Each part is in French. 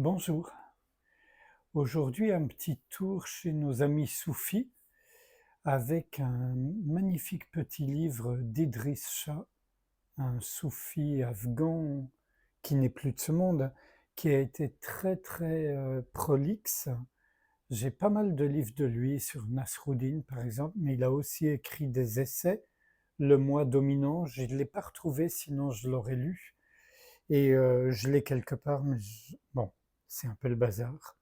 Bonjour. Aujourd'hui, un petit tour chez nos amis soufis avec un magnifique petit livre d'Idriss Shah, un soufi afghan qui n'est plus de ce monde, qui a été très très prolixe. J'ai pas mal de livres de lui sur Nasruddin par exemple, mais il a aussi écrit des essais. Le moi dominant, je ne l'ai pas retrouvé, sinon je l'aurais lu. Et je l'ai quelque part, mais bon, c'est un peu le bazar.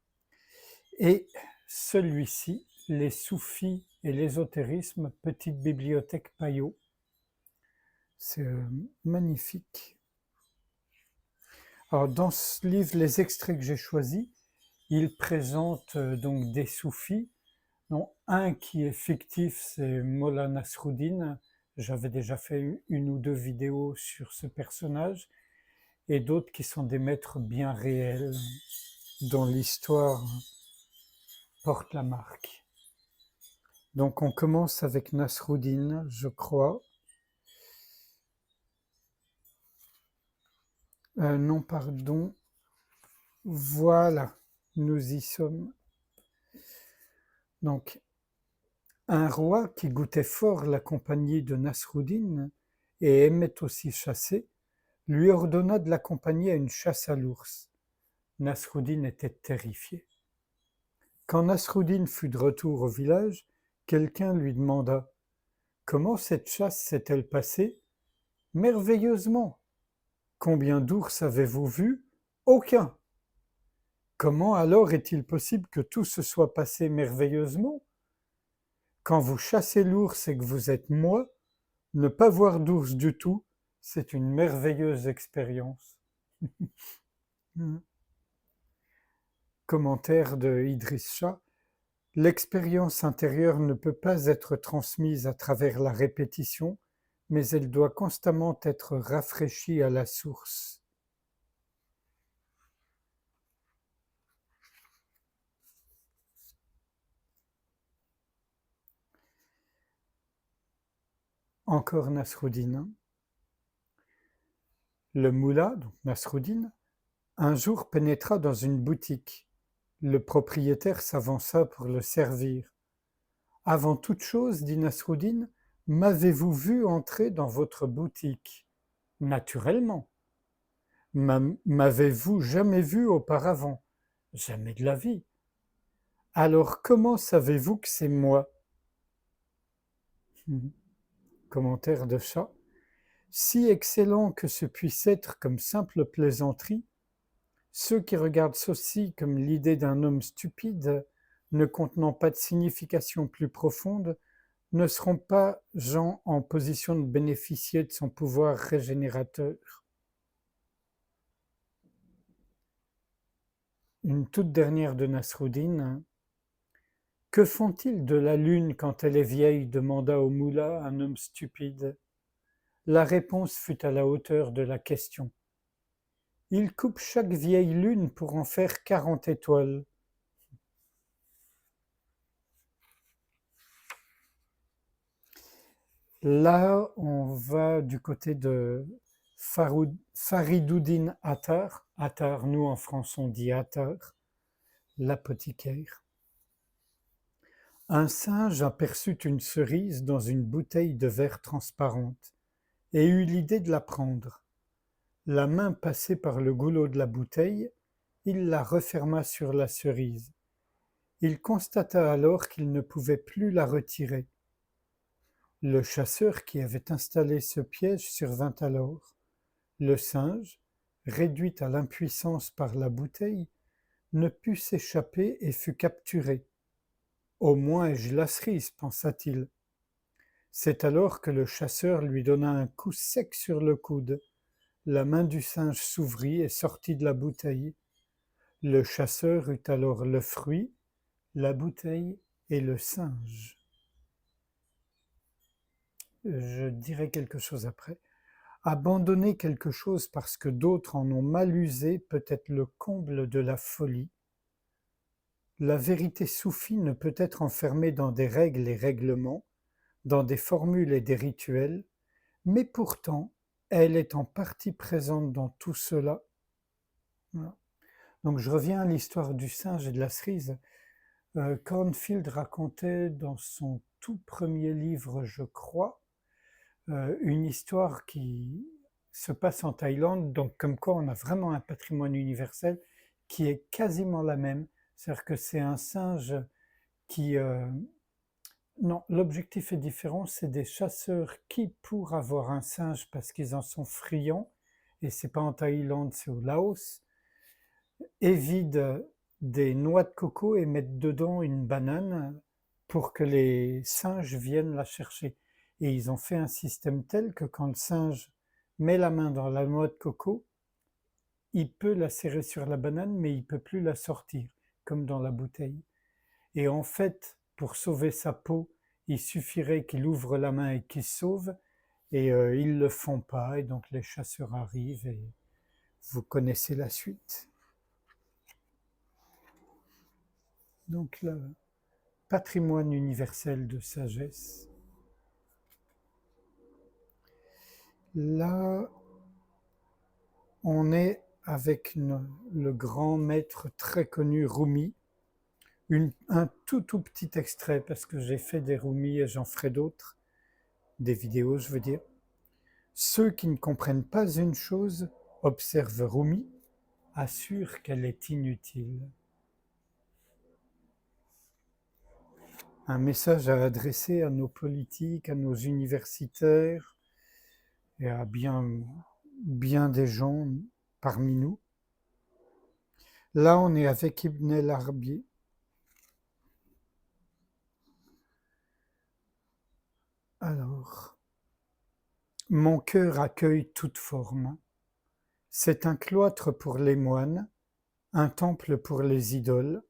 Et celui-ci, les soufis et l'ésotérisme, petite bibliothèque Payot. C'est magnifique. Alors, dans ce livre, les extraits que j'ai choisis, il présente donc des soufis, dont un qui est fictif, c'est Molla Nasruddin. J'avais déjà fait une ou deux vidéos sur ce personnage, et d'autres qui sont des maîtres bien réels, dont l'histoire porte la marque. Donc on commence avec Nasruddin, je crois. Non, pardon. Voilà, nous y sommes. Donc, un roi qui goûtait fort la compagnie de Nasruddin et aimait aussi chasser, lui ordonna de l'accompagner à une chasse à l'ours. Nasruddin était terrifié. Quand Nasruddin fut de retour au village, quelqu'un lui demanda: comment cette chasse s'est-elle passée? Merveilleusement. Combien d'ours avez-vous vu? Aucun. Comment alors est-il possible que tout se soit passé merveilleusement? Quand vous chassez l'ours et que vous êtes moi, ne pas voir d'ours du tout, c'est une merveilleuse expérience. Commentaire de Idriss Shah. L'expérience intérieure ne peut pas être transmise à travers la répétition, mais elle doit constamment être rafraîchie à la source. Encore Nasruddin. Le moullah, donc Nasruddin, un jour pénétra dans une boutique. Le propriétaire s'avança pour le servir. Avant toute chose, dit Nasruddin, m'avez-vous vu entrer dans votre boutique? Naturellement. M'avez-vous jamais vu auparavant? Jamais de la vie. Alors comment savez-vous que c'est moi? Commentaire de Shah. Si excellent que ce puisse être comme simple plaisanterie, ceux qui regardent ceci comme l'idée d'un homme stupide, ne contenant pas de signification plus profonde, ne seront pas gens en position de bénéficier de son pouvoir régénérateur. Une toute dernière de Nasruddin. Que font-ils de la lune quand elle est vieille? Demanda au moullah un homme stupide. La réponse fut à la hauteur de la question. Ils coupent chaque vieille lune pour en faire 40 étoiles. Là, on va du côté de Fariduddin Attar. Attar, nous en France on dit Attar, l'apothicaire. Un singe aperçut une cerise dans une bouteille de verre transparente et eut l'idée de la prendre. La main passée par le goulot de la bouteille, il la referma sur la cerise. Il constata alors qu'il ne pouvait plus la retirer. Le chasseur qui avait installé ce piège survint alors. Le singe, réduit à l'impuissance par la bouteille, ne put s'échapper et fut capturé. Au moins ai-je la cerise, pensa-t-il. C'est alors que le chasseur lui donna un coup sec sur le coude. La main du singe s'ouvrit et sortit de la bouteille. Le chasseur eut alors le fruit, la bouteille et le singe. Je dirai quelque chose après. Abandonner quelque chose parce que d'autres en ont mal usé peut être le comble de la folie. La vérité soufie ne peut être enfermée dans des règles et règlements, dans des formules et des rituels, mais pourtant, elle est en partie présente dans tout cela. Voilà. Donc je reviens à l'histoire du singe et de la cerise. Cornfield racontait dans son tout premier livre, je crois, une histoire qui se passe en Thaïlande, donc comme quoi on a vraiment un patrimoine universel qui est quasiment la même. C'est-à-dire que c'est un singe qui... non, l'objectif est différent, c'est des chasseurs qui, pour avoir un singe, parce qu'ils en sont friands, et c'est pas en Thaïlande, c'est au Laos, évident des noix de coco et mettent dedans une banane pour que les singes viennent la chercher. Et ils ont fait un système tel que quand le singe met la main dans la noix de coco, il peut la serrer sur la banane, mais il peut plus la sortir, comme dans la bouteille. Et en fait, pour sauver sa peau, il suffirait qu'il ouvre la main et qu'il se sauve, et ils le font pas, et donc les chasseurs arrivent, et vous connaissez la suite. Donc le patrimoine universel de sagesse. Là, on est avec le grand maître très connu Rumi. Un tout petit extrait, parce que j'ai fait des Rumi et j'en ferai d'autres, des vidéos je veux dire. Ceux qui ne comprennent pas une chose, observe Rumi, assurent qu'elle est inutile. Un message à adresser à nos politiques, à nos universitaires et à bien des gens parmi nous. Là, on est avec Ibn el-Arabi. Alors, mon cœur accueille toute forme. C'est un cloître pour les moines, un temple pour les idoles,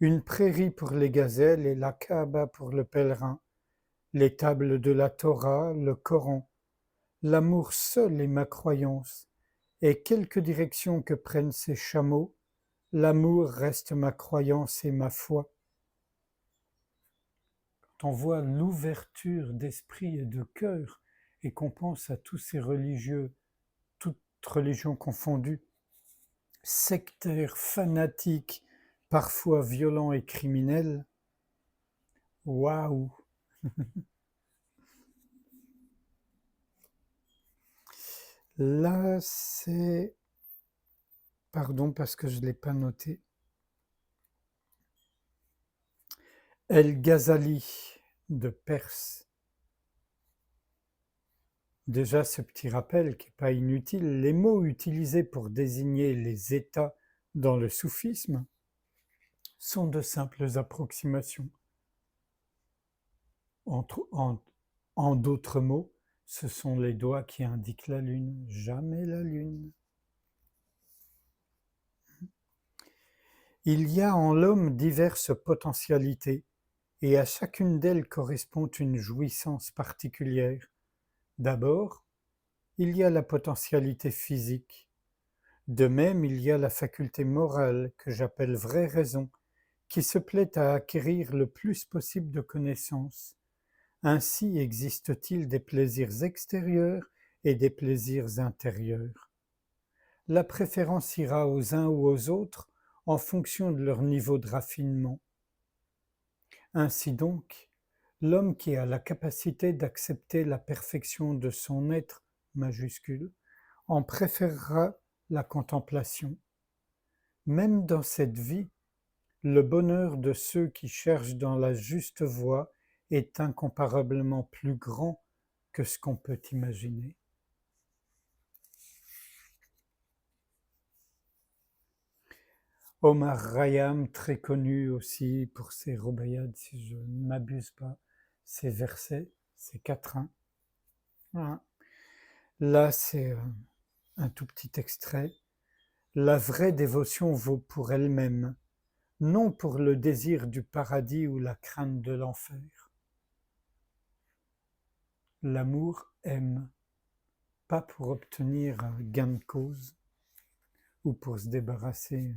une prairie pour les gazelles et la Kaaba pour le pèlerin, les tables de la Torah, le Coran. L'amour seul est ma croyance, et quelque direction que prennent ces chameaux, l'amour reste ma croyance et ma foi. Quand on voit l'ouverture d'esprit et de cœur, et qu'on pense à tous ces religieux, toutes religions confondues, sectaires, fanatiques, parfois violents et criminels, waouh! Là, c'est... Pardon parce que je ne l'ai pas noté. El-Ghazali de Perse. Déjà, ce petit rappel qui n'est pas inutile, les mots utilisés pour désigner les états dans le soufisme sont de simples approximations. En d'autres mots, ce sont les doigts qui indiquent la lune, jamais la lune. Il y a en l'homme diverses potentialités, et à chacune d'elles correspond une jouissance particulière. D'abord, il y a la potentialité physique. De même, il y a la faculté morale, que j'appelle vraie raison, qui se plaît à acquérir le plus possible de connaissances. Ainsi existe-t-il des plaisirs extérieurs et des plaisirs intérieurs. La préférence ira aux uns ou aux autres en fonction de leur niveau de raffinement. Ainsi donc, l'homme qui a la capacité d'accepter la perfection de son être majuscule en préférera la contemplation. Même dans cette vie, le bonheur de ceux qui cherchent dans la juste voie est incomparablement plus grand que ce qu'on peut imaginer. Omar Khayyam, très connu aussi pour ses rubaiyat, si je ne m'abuse pas, ses versets, ses quatrains. Voilà. Là, c'est un tout petit extrait. La vraie dévotion vaut pour elle-même, non pour le désir du paradis ou la crainte de l'enfer. L'amour aime, pas pour obtenir un gain de cause ou pour se débarrasser.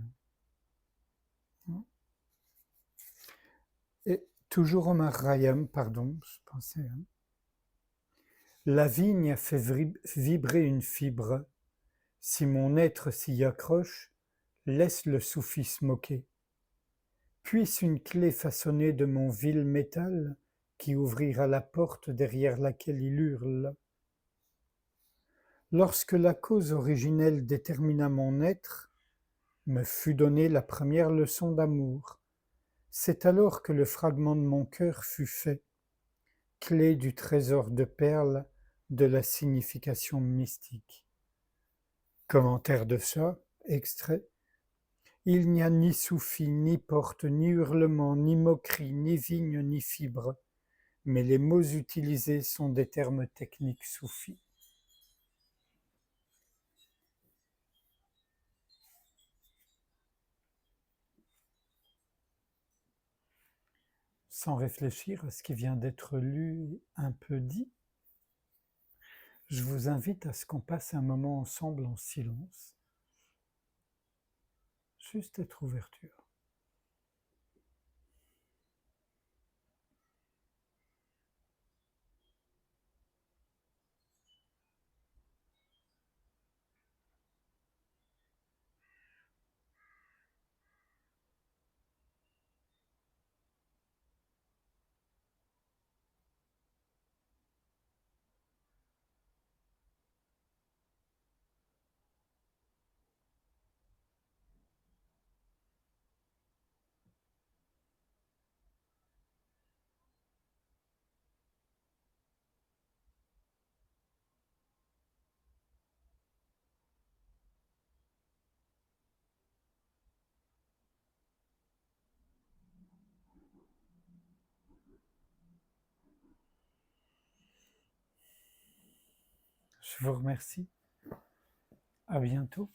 Et toujours Omar Khayyam, pardon, je pensais. La vigne a fait vibrer une fibre. Si mon être s'y accroche, laisse le soufi se moquer. Puisse une clé façonnée de mon vil métal, qui ouvrira la porte derrière laquelle il hurle. Lorsque la cause originelle détermina mon être, me fut donnée la première leçon d'amour. C'est alors que le fragment de mon cœur fut fait, clé du trésor de perles de la signification mystique. Commentaire de ça, extrait. Il n'y a ni soufi, ni porte, ni hurlement, ni moquerie, ni vigne, ni fibre, mais les mots utilisés sont des termes techniques soufis. Sans réfléchir à ce qui vient d'être lu et un peu dit, je vous invite à ce qu'on passe un moment ensemble en silence, juste être ouverture. Je vous remercie. À bientôt.